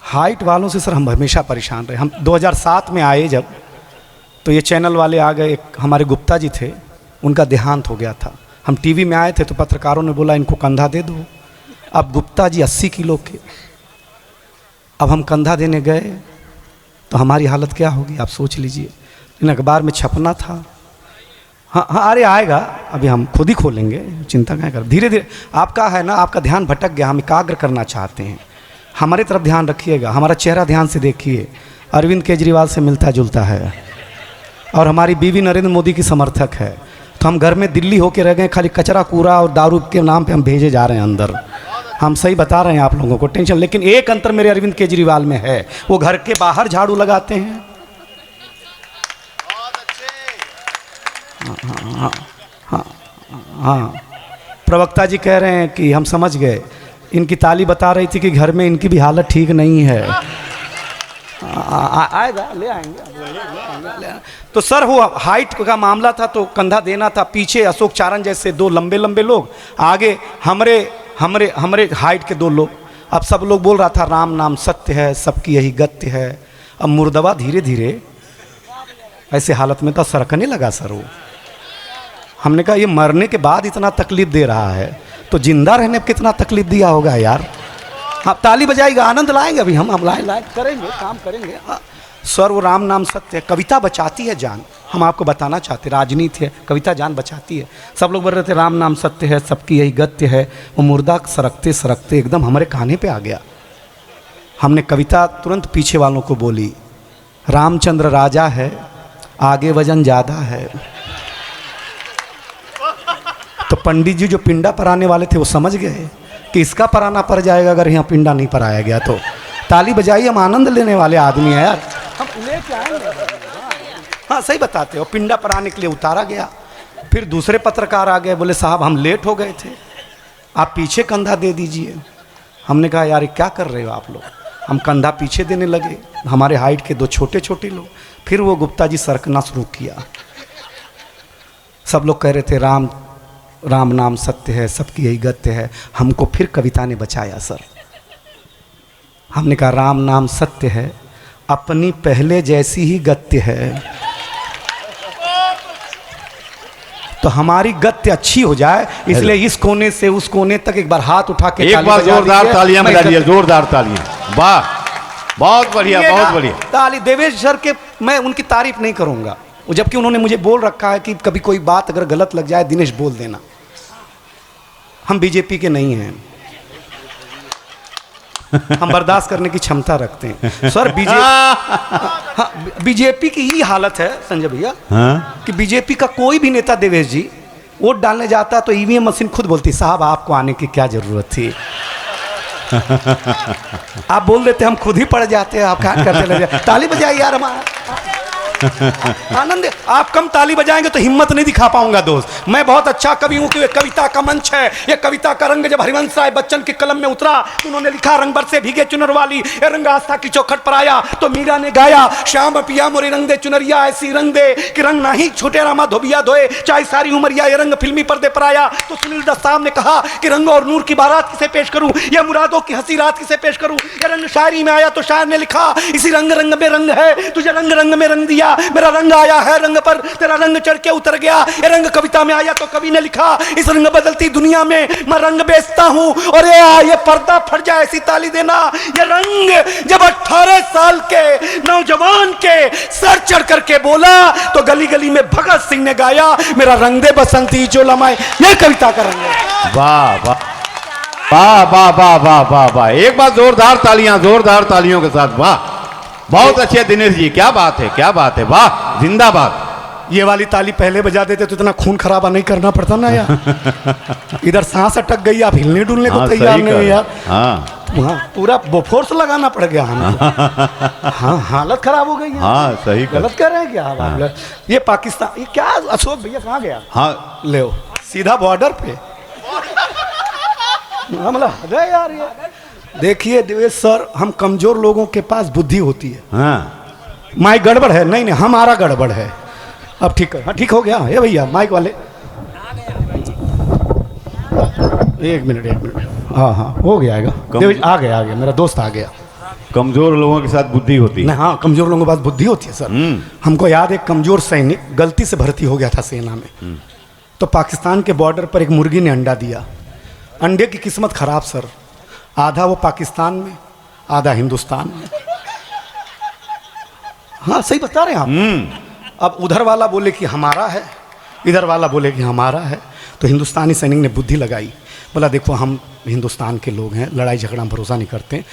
Height वालों से sir हम हमेशा परेशान रहे। हम 2007 में आए जब, तो ये चैनल वाले आ गए, एक हमारे गुप्ता जी थे, उनका देहांत हो गया था। हम टीवी में आए थे तो पत्रकारों ने बोला इनको कंधा दे दो। अब गुप्ता जी 80 किलो के, अब हम कंधा देने गए तो हमारी हालत क्या होगी आप सोच लीजिए। इन अखबार में छपना था। हाँ हाँ, अरे आएगा, अभी हम खुद ही खोलेंगे, चिंता क्या कर, धीरे धीरे। आपका है ना, आपका ध्यान भटक गया, हम एकाग्र करना चाहते हैं, हमारी तरफ ध्यान रखिएगा, हमारा चेहरा ध्यान से देखिए। अरविंद केजरीवाल से मिलता जुलता है और हमारी बीवी नरेंद्र मोदी की समर्थक है। तो हम घर में दिल्ली होके रह गए, खाली कचरा कूड़ा और दारू के नाम पे हम भेजे जा रहे हैं अंदर। हम सही बता रहे हैं आप लोगों को, टेंशन। लेकिन एक अंतर मेरे अरविंद केजरीवाल में है, वो घर के बाहर झाड़ू लगाते हैं। हाँ हाँ हाँ, प्रवक्ता जी कह रहे हैं कि हम समझ गए, इनकी ताली बता रही थी कि घर में इनकी भी हालत ठीक नहीं है। आएगा, ले आएंगे। तो सर वो हाइट का मामला था तो कंधा देना था। पीछे अशोक चारण जैसे दो लंबे लंबे लोग, आगे हमरे हाइट के दो लोग। अब सब लोग बोल रहा था राम नाम सत्य है, सबकी यही गत्य है। अब मुर्दवा धीरे धीरे ऐसे हालत में तो सरकने लगा सर वो। हमने कहा ये मरने के बाद इतना तकलीफ दे रहा है तो जिंदा रहने पर कितना तकलीफ दिया होगा यार। आप ताली बजाएगा, आनंद लाएंगे, अभी हम लाए करेंगे, काम करेंगे। सर वो राम नाम सत्य है, कविता बचाती है जान। हम आपको बताना चाहते, राजनीति है, कविता जान बचाती है। सब लोग बोल रहे थे राम नाम सत्य है, सबकी यही गत्य है। वो मुर्दा सरकते सरकते एकदम हमारे कान्हे पे आ गया। हमने कविता तुरंत पीछे वालों को बोली, रामचंद्र राजा है, आगे वजन ज़्यादा है। तो पंडित जी जो पिंडा पराने वाले थे वो समझ गए कि इसका पराना पड़ जाएगा अगर यहाँ पिंडा नहीं पराया गया तो। ताली बजाई, हम आनंद लेने वाले आदमी हैं यार, हम लेके आएंगे। हाँ सही बताते हो, पिंडा पराने के लिए उतारा गया। फिर दूसरे पत्रकार आ गए, बोले साहब हम लेट हो गए थे, आप पीछे कंधा दे दीजिए। हमने कहा यार क्या कर रहे हो आप लोग। हम कंधा पीछे देने लगे, हमारे हाइट के दो छोटे छोटे लोग। फिर वो गुप्ता जी सरकना शुरू किया। सब लोग कह रहे थे राम नाम सत्य है, सबकी यही गत्य है। हमको फिर कविता ने बचाया सर। हमने कहा राम नाम सत्य है, अपनी पहले जैसी ही गत्य है। तो हमारी गत्य अच्छी हो जाए, इसलिए इस कोने से उस कोने तक एक बार हाथ उठा के एक बार जोरदार तालियां बजा दीजिए, जोरदार तालियां। वाह, बहुत बढ़िया, बहुत बढ़िया ताली। देवेश सर के मैं उनकी तारीफ नहीं करूंगा, जबकि उन्होंने मुझे बोल रखा है कि कभी कोई बात अगर गलत लग जाए दिनेश बोल देना। हम बीजेपी के नहीं हैं, हम बर्दाश्त करने की क्षमता रखते हैं सर। बीजेपी की ही हालत है संजय भैया कि बीजेपी का कोई भी नेता देवेश जी वोट डालने जाता तो ईवीएम मशीन खुद बोलती साहब आपको आने की क्या जरूरत थी। आप बोल देते हम खुद ही पड़ जाते हैं, आप क्या करते लगे। ताली बजाइए यार, हमारा आनंद। आप कम ताली बजाएंगे तो हिम्मत नहीं दिखा पाऊंगा दोस्त। मैं बहुत अच्छा कवि हूं कि कविता का मंच है। ये कविता का रंग जब हरिवंश राय बच्चन की कलम में उतरा तो उन्होंने लिखा रंग बरसे भीगे चुनर वाली, ये रंग आस्था की चौखट पर आया। तो मीरा ने गाया श्याम पिया मोरे रंग दे चुनरिया, ऐसी रंग दे कि रंग नहीं छोटे रामा धोबिया धोए, चाहे सारी उमरिया ये रंग फिल्मी पर्दे पर आया। तो सुनील दत्त साहब ने कहा कि रंग और नूर की बारात किसे पेश करूं, या मुरादों की हंसी रात किसे पेश करूं। ये रंग शायरी में आया तो शायर ने लिखा इसी रंग रंग में रंग है, तुझे रंग रंग में रंग दिया। मेरा रंग आया है रंग पर, तेरा रंग चढ़ के उतर गया। ये रंग कविता में आया तो कवि ने लिखा इस रंग बदलती दुनिया में मैं रंग बेचता हूं। और ये पर्दा फट जाए, ऐसी ताली देना। ये रंग जब 18 साल के नौजवान के सर चढ़ करके बोला तो गली गली में भगत सिंह ने गाया मेरा रंग दे बसंती जो लमाए। ये कविता का रंग है। वाह वाह वाह वाह वाह वाह वाह वाह, एक बार जोरदार तालियां, जोरदार तालियों के साथ। वाह, बहुत अच्छे दिनेश जी, क्या बात है, क्या बात है, वाह, जिंदाबाद। ये वाली ताली पहले बजा देते तो इतना खून खराबा नहीं करना पड़ता ना यार। इधर सांस अटक गई, आप हिलने डुलने को तैयार नहीं यार। हाँ, पूरा बोफोर्स लगाना पड़ गया हमें। हाँ, हालत खराब हो गई है। हाँ, सही गलत कह रहे हैं क्या आप? ये पाकिस्तान, ये क्या अशोक भैया कहाँ गया? हाँ, ले सीधा बॉर्डर पे हमला यार। ये देखिए देवेश सर, हम कमजोर लोगों के पास बुद्धि होती है। हाँ, माइक गड़बड़ है। नहीं हमारा गड़बड़ है। अब ठीक है, हाँ ठीक हो गया। ये भैया माइक वाले, एक मिनट। हाँ हो गया, आ गया मेरा दोस्त आ गया। कमजोर लोगों के साथ बुद्धि होती है। नहीं, हाँ, कमजोर लोगों के पास बुद्धि होती है सर। हमको याद है, एक कमजोर सैनिक गलती से भर्ती हो गया था सेना में, तो पाकिस्तान के बॉर्डर पर एक मुर्गी ने अंडा दिया। अंडे की किस्मत खराब सर, आधा वो पाकिस्तान में, आधा हिंदुस्तान में। हाँ, सही बता रहे हैं आप। अब उधर वाला बोले कि हमारा है, इधर वाला बोले कि हमारा है, तो हिंदुस्तानी सैनिक ने बुद्धि लगाई, बोला देखो हम हिंदुस्तान के लोग हैं, लड़ाई झगड़ा में भरोसा नहीं करते,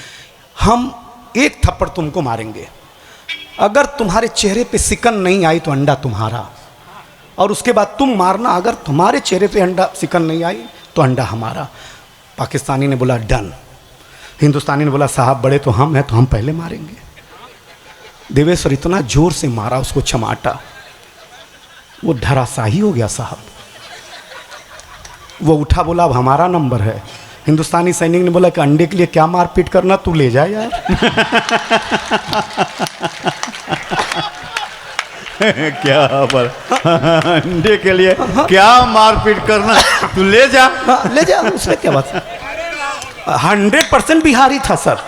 हम एक थप्पड़ तुमको मारेंगे, अगर तुम्हारे चेहरे पे सिकन नहीं आई तो अंडा तुम्हारा, और उसके बाद तुम मारना, अगर तुम्हारे चेहरे पे अंडा सिकन नहीं आई तो अंडा हमारा। पाकिस्तानी ने बोला डन। हिंदुस्तानी ने बोला साहब बड़े तो हम हैं, तो हम पहले मारेंगे। देवेश्वर इतना जोर से मारा उसको चमाटा, वो धराशाही हो गया साहब। वो उठा, बोला अब हमारा नंबर है। हिंदुस्तानी सैनिक ने बोला कि अंडे के लिए क्या मारपीट करना, तू ले जा यार। क्या पर अंडे के लिए क्या मारपीट करना, तू ले जा। हाँ, ले जा, उसमें क्या बात है। 100% बिहारी था सर।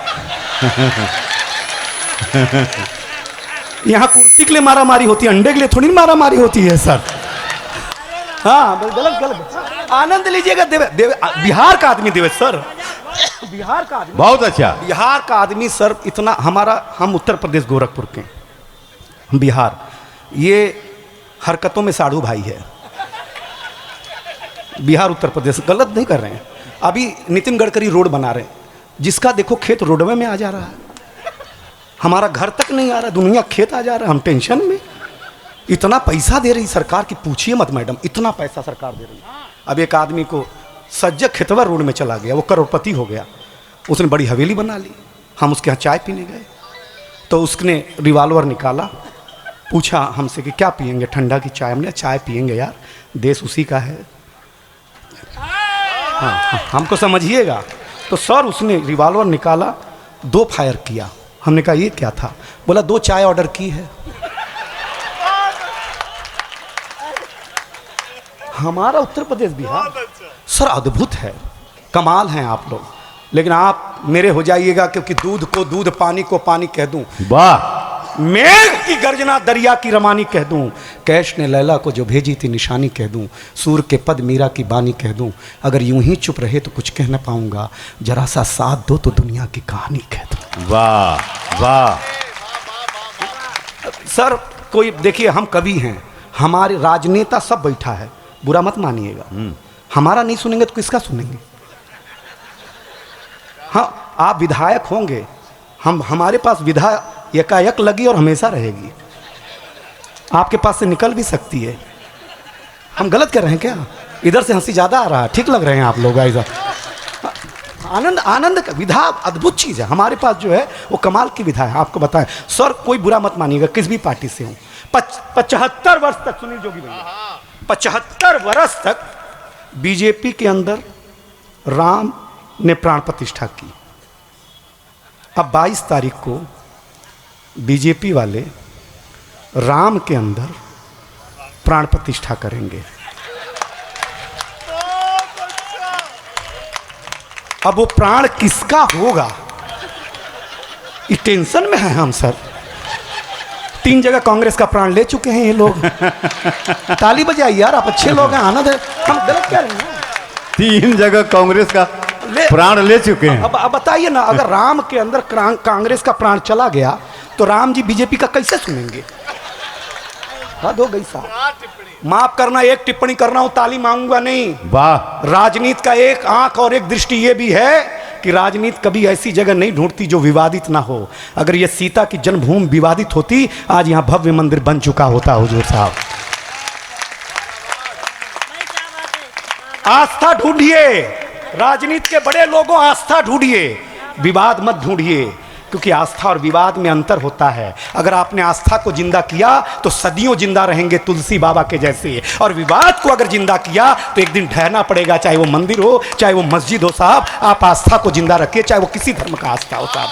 यहाँ कुर्सी के लिए मारा मारी होती है, अंडे के लिए थोड़ी मारा मारी होती है सर। हाँ, गलत गलत। आनंद लीजिएगा। बिहार का आदमी देवे सर, बिहार का आदमी बहुत अच्छा। बिहार का आदमी सर इतना, हमारा, हम उत्तर प्रदेश गोरखपुर के, बिहार, ये हरकतों में साढ़ू भाई है। बिहार उत्तर प्रदेश गलत नहीं कर रहे हैं। अभी नितिन गडकरी रोड बना रहे हैं, जिसका देखो खेत रोडवे में आ जा रहा है, हमारा घर तक नहीं आ रहा, दुनिया खेत आ जा रहा है, हम टेंशन में। इतना पैसा दे रही सरकार की पूछिए मत मैडम, इतना पैसा सरकार दे रही। अब एक आदमी को सज्जक खेतवा रोड में चला गया, वो करोड़पति हो गया, उसने बड़ी हवेली बना ली। हम उसके यहाँ चाय पीने गए तो उसने रिवॉल्वर निकाला, पूछा हमसे कि क्या पियेंगे, ठंडा की चाय? हमने चाय पियेंगे यार, देश उसी का है। हाँ, हमको समझिएगा। तो सर उसने रिवॉल्वर निकाला, 2 फायर किया। हमने कहा ये क्या था? बोला 2 चाय ऑर्डर की है। हमारा उत्तर प्रदेश बिहार सर अद्भुत है, कमाल हैं आप लोग। लेकिन आप मेरे हो जाइएगा, क्योंकि दूध को दूध, पानी को पानी कह दूं, वाह, मेघ की गर्जना दरिया की रवानी कह दूं, कैश ने लैला को जो भेजी थी निशानी कह दूं, सूर के पद मीरा की बानी कह दूं, अगर यूं ही चुप रहे तो कुछ कह न पाऊंगा, जरा सा साथ दो तो दुनिया की कहानी कह दूं। वाह वाह। सर कोई देखिए, हम कवि हैं, हमारे राजनेता सब बैठा है, बुरा मत मानिएगा। हमारा नहीं सुनेंगे तो किसका सुनेंगे? हाँ, आप विधायक होंगे, हमारे पास विधा एकाएक लगी और हमेशा रहेगी, आपके पास से निकल भी सकती है। हम गलत कर रहे हैं क्या? इधर से हंसी ज़्यादा आ रहा है, ठीक लग रहे हैं आप लोग ऐसा? आनंद, आनंद का विधा अद्भुत चीज़ है, हमारे पास जो है वो कमाल की विधा है। आपको बताएं सर, कोई बुरा मत मानिएगा, किस भी पार्टी से हूँ। 75 वर्ष तक, सुनील जोगी भैया, 75 वर्ष तक बीजेपी के अंदर राम ने प्राण प्रतिष्ठा की। अब 22 तारीख को बीजेपी वाले राम के अंदर प्राण प्रतिष्ठा करेंगे। अब वो प्राण किसका होगा, इस टेंशन में है हम सर। 3 जगह कांग्रेस का प्राण ले चुके हैं ये लोग। ताली बजाइए यार, आप अच्छे लोग हैं, आनंद है। हम गलत क्या रहे हैं? 3 जगह कांग्रेस का प्राण ले चुके हैं। अब बताइए ना, अगर राम के अंदर कांग्रेस का प्राण चला गया तो राम जी बीजेपी का कैसे सुनेंगे? हद हो गई साहब। माफ करना, एक टिप्पणी कर रहा हूं, ताली मांगूंगा नहीं। वाह। राजनीति का एक आंख और एक दृष्टि ये भी है कि राजनीति कभी ऐसी जगह नहीं ढूंढती जो विवादित ना हो। अगर ये सीता की जन्मभूमि विवादित होती, आज यहां भव्य मंदिर बन चुका होता। हुजूर साहब, आस्था ढूंढिए, राजनीति के बड़े लोगों, आस्था ढूंढिए, विवाद मत ढूंढिए, क्योंकि आस्था और विवाद में अंतर होता है। अगर आपने आस्था को जिंदा किया तो सदियों जिंदा रहेंगे तुलसी बाबा के जैसे, और विवाद को अगर जिंदा किया तो एक दिन ढहना पड़ेगा, चाहे वो मंदिर हो, चाहे वो मस्जिद हो। साहब, आप आस्था को जिंदा रखिए, चाहे वो किसी धर्म का आस्था हो। साहब,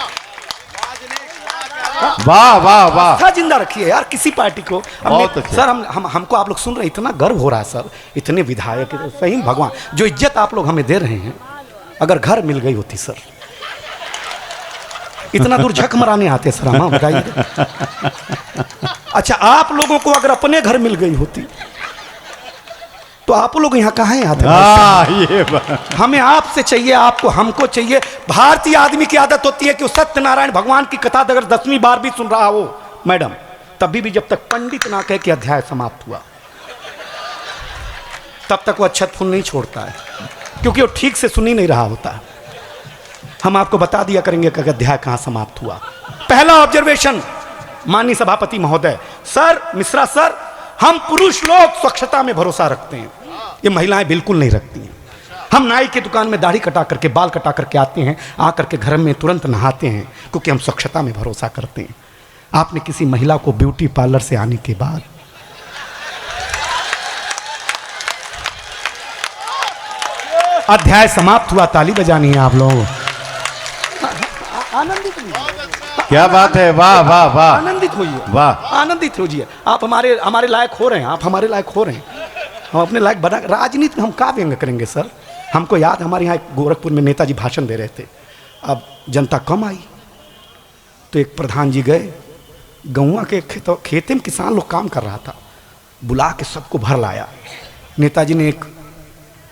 वाह वाह वाह, आस्था जिंदा रखिए यार, किसी पार्टी को। अच्छा। सर, हमको आप लोग सुन रहे हैं, इतना गर्व हो रहा है सर, इतने विधायक, सही भगवान, जो इज्जत आप लोग हमें दे रहे हैं, अगर घर मिल गई होती सर, इतना दूर झक मराने आते सर हम, बताइए। अच्छा, आप लोगों को अगर अपने घर मिल गई होती तो आप लोग यहाँ कहाँ आते? ये बात। हमें आपसे चाहिए, आपको हमको चाहिए। भारतीय आदमी की आदत होती है कि वो सत्यनारायण भगवान की कथा अगर 10वीं बार भी सुन रहा हो मैडम, तभी भी जब तक पंडित ना कहे कि अध्याय समाप्त हुआ, तब तक वो अच्छत फूल नहीं छोड़ता है, क्योंकि वो ठीक से सुन ही नहीं रहा होता। हम आपको बता दिया करेंगे कि अध्याय कहाँ समाप्त हुआ। पहला ऑब्जर्वेशन, माननीय सभापति महोदय, सर, मिश्रा सर, हम पुरुष लोग स्वच्छता में भरोसा रखते हैं, ये महिलाएं बिल्कुल नहीं रखती हैं। हम नाई की दुकान में दाढ़ी कटा करके, बाल कटा करके आते हैं, आकर के घर में तुरंत नहाते हैं, क्योंकि हम स्वच्छता में भरोसा करते हैं। आपने किसी महिला को ब्यूटी पार्लर से आने के बाद अध्याय समाप्त हुआ, ताली बजानी है आप लोग। आनंदित क्या बात है, वाह वाह वाह, आनंदित होइए, वाह, आनंदित होइए। आप हमारे लायक हो रहे हैं, आप हमारे लायक हो रहे हैं, हम अपने लायक बना। राजनीति में हम क्या व्यंग करेंगे सर? हमको याद, हमारे यहाँ गोरखपुर में नेताजी भाषण दे रहे थे, अब जनता कम आई तो एक प्रधान जी गए, गौवा के खेते में किसान लोग काम कर रहा था, बुला के सबको भर लाया। नेताजी ने एक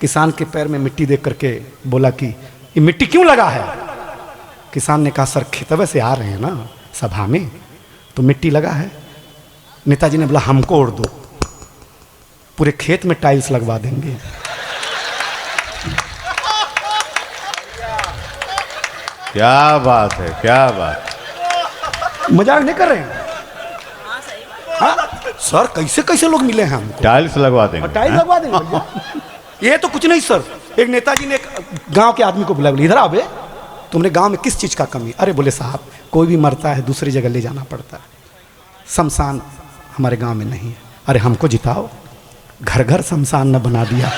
किसान के पैर में मिट्टी देख करके बोला कि ये मिट्टी क्यों लगा है? किसान ने कहा, सर खेतवे से आ रहे हैं ना सभा में, तो मिट्टी लगा है। नेताजी ने बोला, हमको ओढ़ दो, पूरे खेत में टाइल्स लगवा देंगे। क्या बात है, क्या बात। मजाक नहीं कर रहे हैं? हाँ सर, कैसे कैसे लोग मिले हैं हमको, टाइल्स लगवा देंगे, टाइल्स लगवा देंगे भैया। ये तो कुछ नहीं सर। एक नेताजी ने एक गांव के आदमी को बुलाया, बोले इधर आओ बे, तुमने गांव में किस चीज़ का कमी? अरे बोले साहब, कोई भी मरता है दूसरी जगह ले जाना पड़ता है, शमशान हमारे गांव में नहीं है। अरे हमको जिताओ, घर घर शमशान न बना दिया।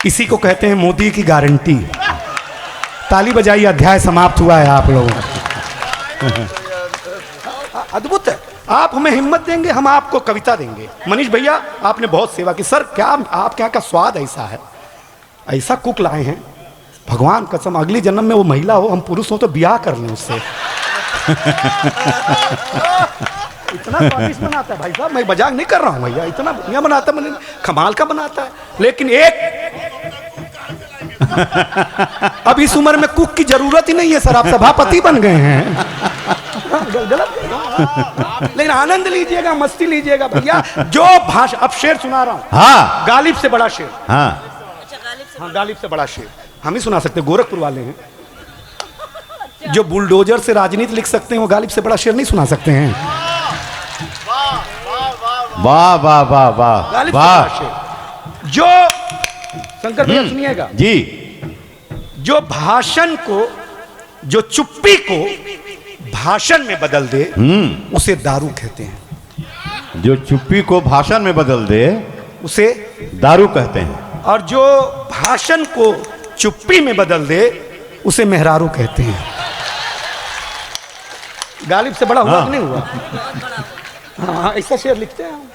इसी को कहते हैं मोदी की गारंटी। ताली बजाइए, अध्याय समाप्त हुआ है आप लोगों का। अद्भुत है। आप हमें हिम्मत देंगे, हम आपको कविता देंगे। मनीष भैया, आपने बहुत सेवा की सर। क्या आपके यहाँ का स्वाद ऐसा है, ऐसा कुक लाए हैं, भगवान कसम, अगली जन्म में वो महिला हो, हम पुरुष हो तो ब्याह कर लें उससे। इतना स्वादिष्ट बनाता है भाई साहब, मैं मजाक नहीं कर रहा हूँ भैया, इतना बढ़िया बनाता है, कमाल का बनाता है। लेकिन एक अब इस उम्र में कुक की जरूरत ही नहीं है सर, आप सभापति बन गए हैं। गलत, लेकिन आनंद लीजिएगा, मस्ती लीजिएगा भैया। जो भाषा, अब शेर सुना रहा हूँ, हाँ, गालिब से बड़ा शेर, हाँ, हाँ गालिब से बड़ा शेर हम ही सुना सकते, गोरखपुर वाले हैं। जो बुलडोजर से राजनीति लिख सकते हैं, वो गालिब से बड़ा शेर नहीं सुना सकते हैं। वाह वाह वाह वाह, गालिब से वाह। बड़ा शेर, जो शंकर भैया सुनिएगा जी, जो भाषण को, जो चुप्पी को भाषण में बदल दे, उसे दारू कहते हैं। जो चुप्पी को भाषण में बदल दे, उसे दारू कहते हैं। और जो भाषण को चुप्पी में बदल दे, उसे मेहरारू कहते हैं। गालिब से बड़ा हुआ कि नहीं हुआ? हाँ, ऐसा शेर लिखते हैं हम,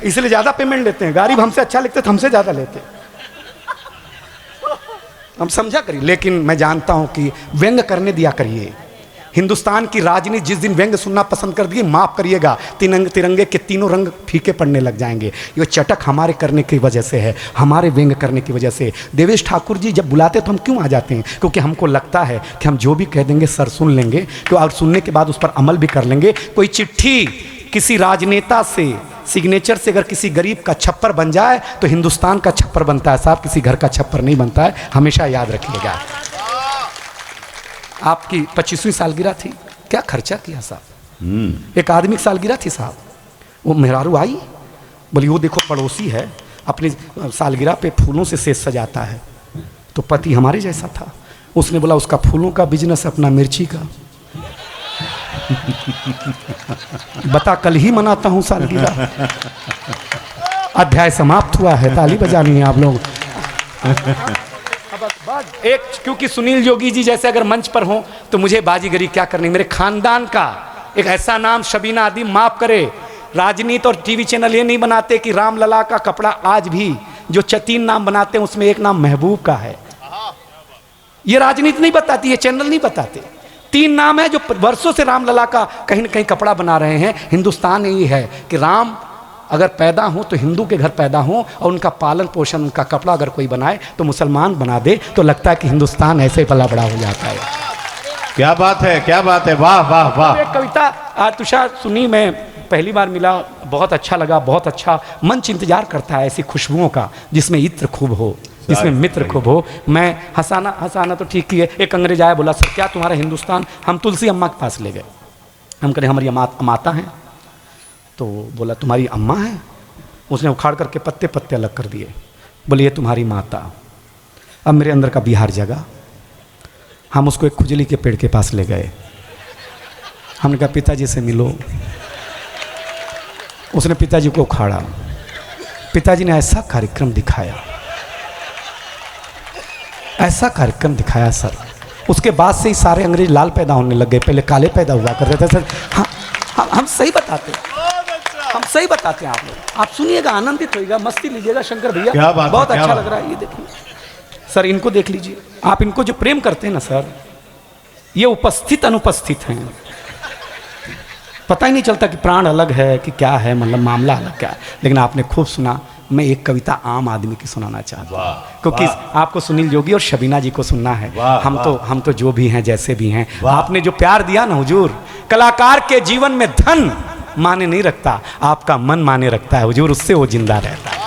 इसलिए ज्यादा पेमेंट लेते हैं। गालिब हमसे अच्छा लिखते तो हमसे ज्यादा लेते, हम समझा करिए। लेकिन मैं जानता हूं कि व्यंग करने दिया करिए। हिंदुस्तान की राजनीति जिस दिन व्यंग सुनना पसंद कर दिए, माफ करिएगा, तिरंगे के तीनों रंग फीके पड़ने लग जाएंगे। ये चटक हमारे करने की वजह से है, हमारे व्यंग करने की वजह से। देवेश ठाकुर जी जब बुलाते तो हम क्यों आ जाते हैं? क्योंकि हमको लगता है कि हम जो भी कह देंगे सर सुन लेंगे, तो और सुनने के बाद उस पर अमल भी कर लेंगे। कोई चिट्ठी किसी राजनेता से सिग्नेचर से अगर किसी गरीब का छप्पर बन जाए तो हिंदुस्तान का छप्पर बनता है साहब, किसी घर का छप्पर नहीं बनता है, हमेशा याद रखिएगा। आपकी 25वीं सालगिरह थी, क्या खर्चा किया साहब? एक आदमी की सालगिरह थी साहब, वो मेहरारू आई, बोली वो देखो पड़ोसी है, अपनी सालगिरह पे फूलों से सेज सजाता है, तो पति हमारे जैसा था। उसने बोला उसका फूलों का बिजनेस, अपना मिर्ची का। बता, कल ही मनाता हूं सालगिरह। अध्याय समाप्त हुआ है, ताली बजानी है आप लोग। एक, क्योंकि सुनील जोगी जी जैसे अगर मंच पर हों तो मुझे बाजीगरी क्या करनी। मेरे खानदान का एक ऐसा नाम शबीना आदिम, माफ करे, राजनीति और टीवी चैनल ये नहीं बनाते कि रामलला का कपड़ा आज भी जो 3 नाम बनाते हैं उसमें एक नाम महबूब का है। ये राजनीति नहीं बताती, ये चैनल नहीं बताते। 3 नाम है जो वर्षों से रामलला का कहीं न कहीं कपड़ा बना रहे हैं। हिंदुस्तान यही है कि राम अगर पैदा हो तो हिंदू के घर पैदा हो, और उनका पालन पोषण, उनका कपड़ा अगर कोई बनाए तो मुसलमान बना दे, तो लगता है कि हिंदुस्तान ऐसे ही पला बड़ा हो जाता है। क्या बात है, क्या बात है, वाह वाह वाह। एक कविता तुषार सुनी, मैं पहली बार मिला, बहुत अच्छा लगा, बहुत अच्छा। मंच इंतजार करता है ऐसी खुशबुओं का जिसमें इत्र खूब हो, जिसमें मित्र खूब हो। मैं हंसाना तो ठीक ही है। एक अंग्रेज आया, बोला सर क्या तुम्हारा हिंदुस्तान? हम तुलसी अम्मा के पास ले गए। हम करें हमारी माता हैं, तो बोला तुम्हारी अम्मा है? उसने उखाड़ करके पत्ते पत्ते अलग कर दिए, बोले ये तुम्हारी माता। अब मेरे अंदर का बिहार जगा। हम उसको एक खुजली के पेड़ के पास ले गए। हमने कहा पिताजी से मिलो। उसने पिताजी को उखाड़ा। पिताजी ने ऐसा कार्यक्रम दिखाया, ऐसा कार्यक्रम दिखाया सर। उसके बाद से ही सारे अंग्रेज लाल पैदा होने लग गए, पहले काले पैदा हुआ करते थे सर। हाँ, हम सही बताते हैं, हम सही बताते हैं। आप लोग आप सुनिएगा, आनंदित होइएगा, मस्ती लीजिएगा। शंकर भैया बहुत अच्छा लग रहा है। ये देखिए सर, इनको देख लीजिए आप। इनको जो प्रेम करते हैं ना सर, ये उपस्थित अनुपस्थित हैं। पता ही नहीं चलता कि प्राण अलग है कि क्या है, मतलब मामला अलग क्या है। लेकिन आपने खूब सुना। मैं एक कविता आम आदमी की सुनाना चाहता हूँ, क्योंकि आपको सुनील जोगी और शबीना जी को सुनना है। हम तो जो भी हैं, जैसे भी हैं, आपने जो प्यार दिया ना हुजूर, कलाकार के जीवन में धन माने नहीं रखता, आपका मन माने रखता है हुजूर, उससे वो जिंदा रहता है।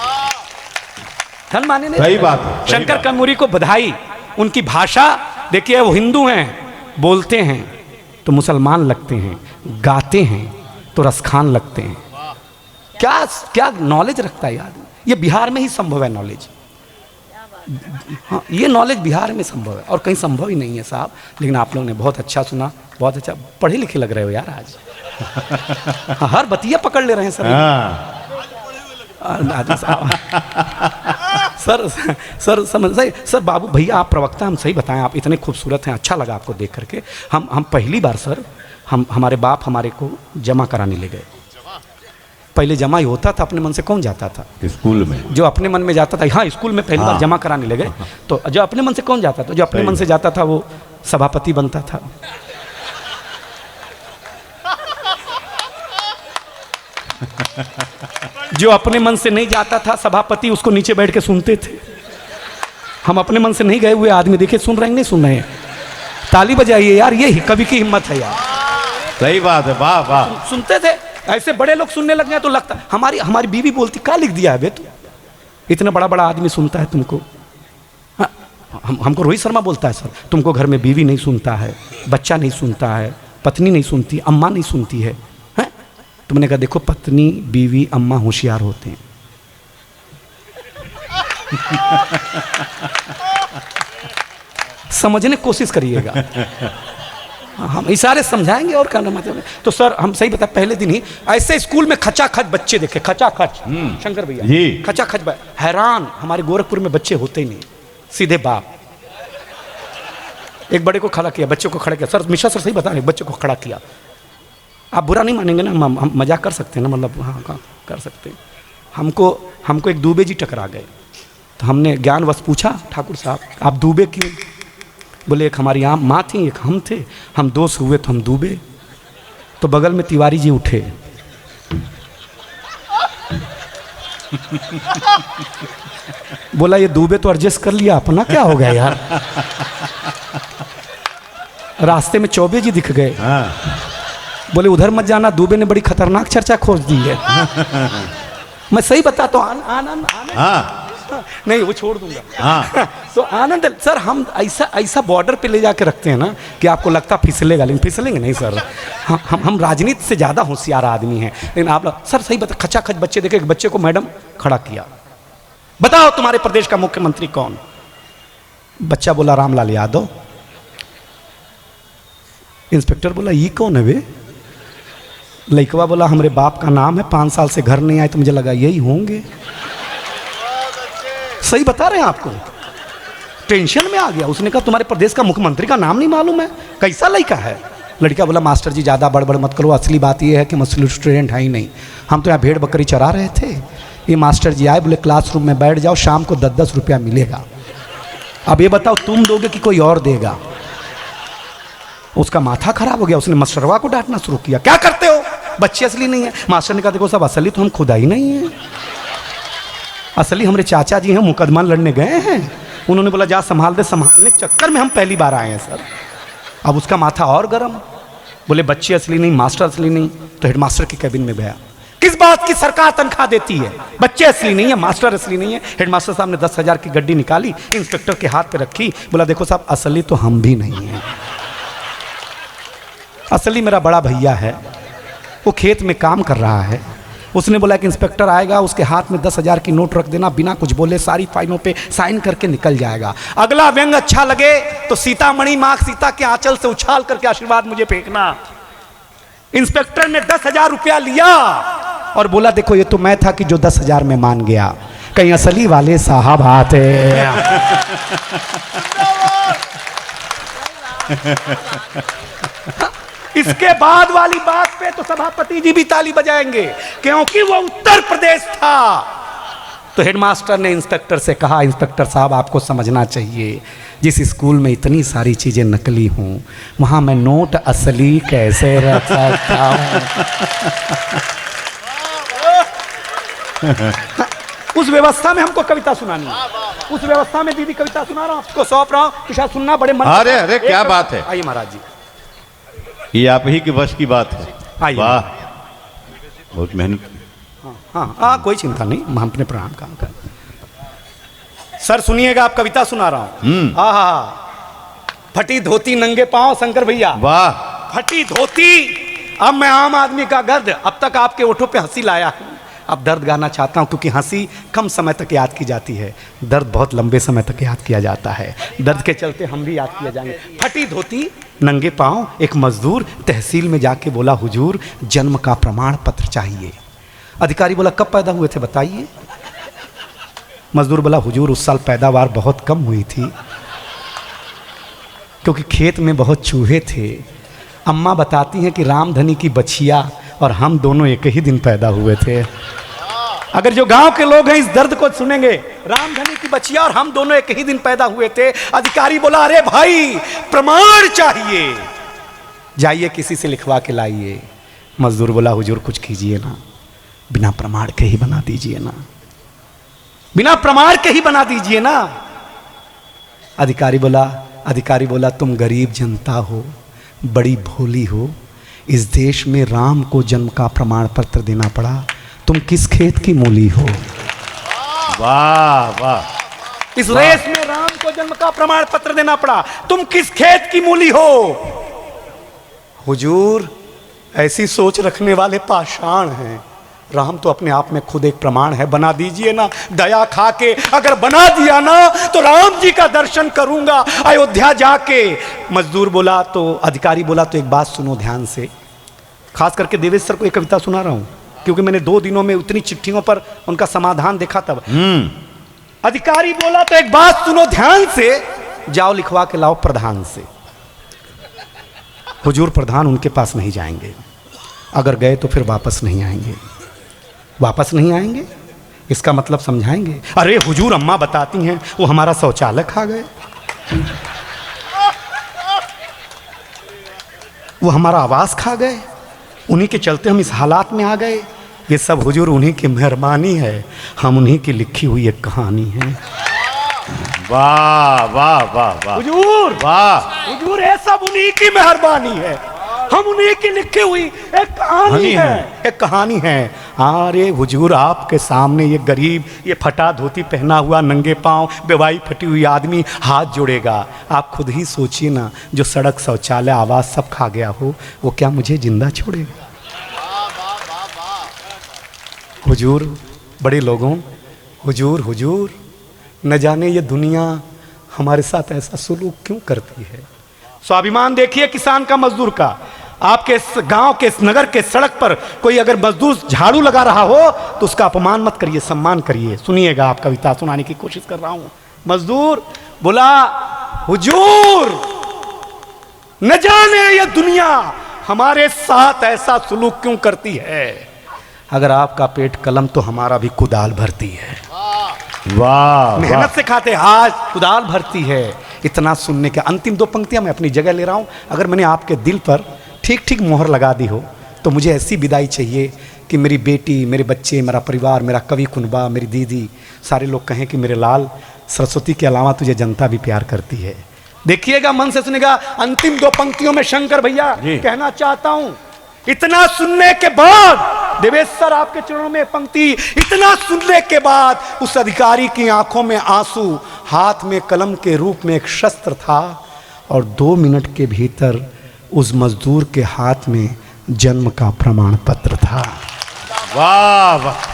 धन माने नहीं। सही बात है। शंकर कमूरी को बधाई। उनकी भाषा देखिए, वो हिंदू हैं, बोलते हैं तो मुसलमान लगते हैं, गाते हैं तो रसखान लगते हैं। क्या क्या नॉलेज रखता है यार। ये बिहार में ही संभव है नॉलेज। हाँ, ये नॉलेज बिहार में संभव है और कहीं संभव ही नहीं है साहब। लेकिन आप लोगों ने बहुत अच्छा सुना, बहुत अच्छा। पढ़े लिखे लग रहे हो यार आज। हाँ, हर बतिया पकड़ ले रहे हैं सर। सर सर समझ सर बाबू भैया, आप प्रवक्ता, हम सही बताएं, आप इतने खूबसूरत हैं। अच्छा लगा आपको देख करके। हम पहली बार सर, हमारे बाप हमारे को जमा कराने ले गए। पहले जमा ही होता था, अपने मन से कौन जाता था स्कूल में? जो अपने मन में जाता था। हाँ, स्कूल में पहली बार जमा कराने लगे। तो जो अपने मन से कौन जाता था? जो अपने मन से जाता था वो सभापति बनता था। जो अपने मन से नहीं जाता था सभापति, उसको नीचे बैठ के सुनते थे। हम अपने मन से नहीं गए हुए आदमी देखे, सुन रहे हैं नहीं सुन रहे हैं? ताली बजाइए यार, ये कवि की हिम्मत है यार। सही बात है, वाह वाह। सुनते थे, ऐसे बड़े लोग सुनने लग गए तो लगता। हमारी बीवी बोलती क्या लिख दिया है बे तू, इतना बड़ा बड़ा आदमी सुनता है तुमको। हाँ, हमको रोहित शर्मा बोलता है सर, तुमको घर में बीवी नहीं सुनता है, बच्चा नहीं सुनता है, पत्नी नहीं सुनती, अम्मा नहीं सुनती है। तुमने कहा देखो, पत्नी बीवी अम्मा होशियार होते हैं। समझने की कोशिश करिएगा, हम इशारे समझाएंगे और क्या मतलब। तो सर हम सही बता, पहले दिन ही ऐसे स्कूल में खचाखच बच्चे देखे, खचाखच। शंकर भैया खचाखच, हैरान। हमारे गोरखपुर में बच्चे होते ही नहीं, सीधे बाप। एक बड़े को खड़ा किया, बच्चे को खड़ा किया। सर मिश्रा सर सही बता रहे, बच्चे को खड़ा किया। आप बुरा नहीं मानेंगे ना, हम मजाक कर सकते हैं ना, मतलब हाँ कर सकते हैं। हमको एक दूबे जी टकरा गए, तो हमने ज्ञानवश पूछा, ठाकुर साहब आप दूबे क्यों? बोले एक हमारी माँ थी, एक हम थे, हम दोस्त हुए तो हम दूबे। तो बगल में तिवारी जी उठे। बोला ये दूबे तो एडजस्ट कर लिया, अपना क्या हो गया यार। रास्ते में चौबे जी दिख गए। बोले उधर मत जाना, दूबे ने बड़ी खतरनाक चर्चा खोज दी है। मैं सही बताता हूँ, आनंद नहीं वो छोड़ दूंगा। तो आनंद सर, हम ऐसा बॉर्डर पे ले जाके रखते हैं ना कि आपको लगता फिसलेगा, लेकिन फिसलेंगे नहीं सर। हम राजनीति से ज़्यादा होशियार आदमी हैं। लेकिन आप लोग सर सही बता, खचाखच बच्चे देखे। एक बच्चे को मैडम खड़ा किया, बताओ तुम्हारे प्रदेश का मुख्यमंत्री कौन? बच्चा बोला रामलाल यादव। इंस्पेक्टर बोला ये कौन है वे? लड़कवा बोला हमारे बाप का नाम है, 5 साल से घर नहीं आए तो मुझे लगा यही होंगे। सही बता रहे हैं आपको। टेंशन में आ गया। उसने कहा तुम्हारे प्रदेश का मुख्यमंत्री का नाम नहीं मालूम है? कैसा लड़का है? लड़का बोला मास्टर जी ज़्यादा बड़बड़ मत करो, असली बात यह है कि हम असली स्टूडेंट है ही नहीं, हम तो यहाँ भेड़ बकरी चरा रहे थे, ये मास्टर जी आए, बोले क्लासरूम में बैठ जाओ, शाम को 10-10 रुपया मिलेगा। अब ये बताओ तुम दोगे कि कोई और देगा? उसका माथा खराब हो गया, उसने मास्टरवा को डांटना शुरू किया, क्या करते हो, बच्चे असली नहीं है। मास्टर ने कहा देखो सब असली तो हम खुदा ही नहीं है, असली हमारे चाचा जी हैं, मुकदमा लड़ने गए हैं। उन्होंने बोला जा संभाल दे, संभालने के चक्कर में हम पहली बार आए हैं सर। अब उसका माथा और गर्म, बोले बच्चे असली नहीं, मास्टर असली नहीं। तो हेडमास्टर की कैबिन में गया, किस बात की सरकार तनख्वाह देती है, बच्चे असली नहीं है, मास्टर असली नहीं है। हेडमास्टर साहब ने 10,000 की गड्डी निकाली, इंस्पेक्टर के हाथ पे रखी, बोला देखो साहब असली तो हम भी नहीं हैं, असली मेरा बड़ा भैया है, वो खेत में काम कर रहा है। उसने बोला कि इंस्पेक्टर आएगा, उसके हाथ में 10,000 की नोट रख देना, बिना कुछ बोले सारी फाइलों पे साइन करके निकल जाएगा। अगला व्यंग अच्छा लगे तो सीतामणि माँ सीता के आंचल से उछाल करके आशीर्वाद मुझे फेंकना। इंस्पेक्टर ने 10,000 रुपया लिया और बोला देखो ये तो मैं था कि जो 10,000 में मान गया, कहीं असली वाले साहब आते। इसके बाद वाली बात पे तो सभापति जी भी ताली बजाएंगे, क्योंकि वो उत्तर प्रदेश था। तो हेडमास्टर ने इंस्पेक्टर से कहा इंस्पेक्टर साहब आपको समझना चाहिए, जिस स्कूल में इतनी सारी चीजें नकली हों वहां मैं नोट असली कैसे रख सकता हूं। उस व्यवस्था में हमको कविता सुनानी है, उस व्यवस्था में दीदी कविता सुना रहा हूं, आपको सौंप रहा हूं, कुछ सुनना बड़े मन। अरे अरे क्या बात है, आइए महाराज जी, ये आप ही की बस की बात है। वाह, बहुत मेहनत। हाँ कोई चिंता नहीं, हम अपने प्रणाम काम कर। सर सुनिएगा, आप कविता सुना रहा हूं। फटी धोती नंगे पांव, शंकर भैया वाह, फटी धोती। अब मैं आम आदमी का गर्द, अब तक आपके ओठों पे हंसी लाया हूं, अब दर्द गाना चाहता हूं, क्योंकि हंसी कम समय तक याद की जाती है, दर्द बहुत लंबे समय तक याद किया जाता है। दर्द के चलते हम भी याद किया जाएंगे। फटी धोती नंगे पांव एक मजदूर तहसील में जाके बोला हुजूर जन्म का प्रमाण पत्र चाहिए। अधिकारी बोला कब पैदा हुए थे बताइए। मजदूर बोला हुजूर उस साल पैदावार बहुत कम हुई थी, क्योंकि खेत में बहुत चूहे थे। अम्मा बताती हैं कि रामधनी की बछिया और हम दोनों एक ही दिन पैदा हुए थे। अगर जो गांव के लोग हैं इस दर्द को सुनेंगे, रामधनी की बचिया और हम दोनों एक ही दिन पैदा हुए थे। अधिकारी बोला अरे भाई प्रमाण चाहिए, जाइए किसी से लिखवा के लाइए। मजदूर बोला हुजूर कुछ कीजिए ना, बिना प्रमाण के ही बना दीजिए ना, बिना प्रमाण के ही बना दीजिए ना। अधिकारी बोला तुम गरीब जनता हो, बड़ी भोली हो, इस देश में राम को जन्म का प्रमाण पत्र देना पड़ा, तुम किस खेत की मूली हो। वाह वाह, इस रेस में राम को जन्म का प्रमाण पत्र देना पड़ा, तुम किस खेत की मूली हो। हुजूर ऐसी सोच रखने वाले पाषाण हैं, राम तो अपने आप में खुद एक प्रमाण है, बना दीजिए ना दया खा के। अगर बना दिया ना तो राम जी का दर्शन करूंगा अयोध्या जाके। मजदूर बोला तो अधिकारी बोला तो एक बात सुनो ध्यान से, खास करके देवेश सर को एक कविता सुना रहा हूं, क्योंकि मैंने 2 दिनों में उतनी चिट्ठियों पर उनका समाधान देखा तब। अधिकारी बोला तो एक बात सुनो ध्यान से, जाओ लिखवा के लाओ प्रधान से। हुजूर प्रधान उनके पास नहीं जाएंगे, अगर गए तो फिर वापस नहीं आएंगे। वापस नहीं आएंगे इसका मतलब समझाएंगे। अरे हुजूर अम्मा बताती हैं वो हमारा शौचालय खा गए, वो हमारा आवास खा गए, उन्हीं के चलते हम इस हालात में आ गए। ये सब हुजूर उन्हीं की मेहरबानी है, हम उन्हीं की लिखी हुई एक कहानी है। वाह वाह वाह वाह हुजूर, वाह हुजूर ये सब उन्हीं की मेहरबानी है, हम उन्हीं की लिखी हुई एक कहानी है, एक कहानी है। अरे हुजूर आपके सामने ये गरीब, ये फटा धोती पहना हुआ नंगे पांव बेवाई फटी हुई आदमी हाथ जोड़ेगा। आप खुद ही सोचिए ना, जो सड़क शौचालय आवास सब खा गया हो, वो क्या मुझे जिंदा छोड़ेगा। हुजूर बड़े लोगों, हुजूर हुजूर न जाने ये दुनिया हमारे साथ ऐसा सुलूक क्यों करती है। स्वाभिमान देखिए किसान का, मजदूर का। आपके गांव के नगर के सड़क पर कोई अगर मजदूर झाड़ू लगा रहा हो तो उसका अपमान मत करिए, सम्मान करिए। सुनिएगा, आप कविता सुनाने की कोशिश कर रहा हूं। मजदूर बोला हुजूर न जाने ये दुनिया हमारे साथ ऐसा सुलूक क्यों करती है। अगर आपका पेट कलम तो हमारा भी कुदाल भरती है। वाह मेहनत से खाते आज कुदाल भरती है। इतना सुनने के अंतिम दो पंक्तियां मैं अपनी जगह ले रहा हूं। अगर मैंने आपके दिल पर ठीक ठीक मोहर लगा दी हो तो मुझे ऐसी विदाई चाहिए कि मेरी बेटी, मेरे बच्चे, मेरा परिवार, मेरा कवि कुनबा, मेरी दीदी, सारे लोग कहें कि मेरे लाल, सरस्वती के अलावा तुझे जनता भी प्यार करती है। देखिएगा, मन से सुनेगा। अंतिम दो पंक्तियों में शंकर भैया कहना चाहता हूं, इतना सुनने के बाद देवेश सर आपके चरणों में पंक्ति, इतना सुनने के बाद उस अधिकारी की आंखों में आंसू, हाथ में कलम के रूप में एक शस्त्र था और 2 मिनट के भीतर उस मजदूर के हाथ में जन्म का प्रमाण पत्र था। वाह वाह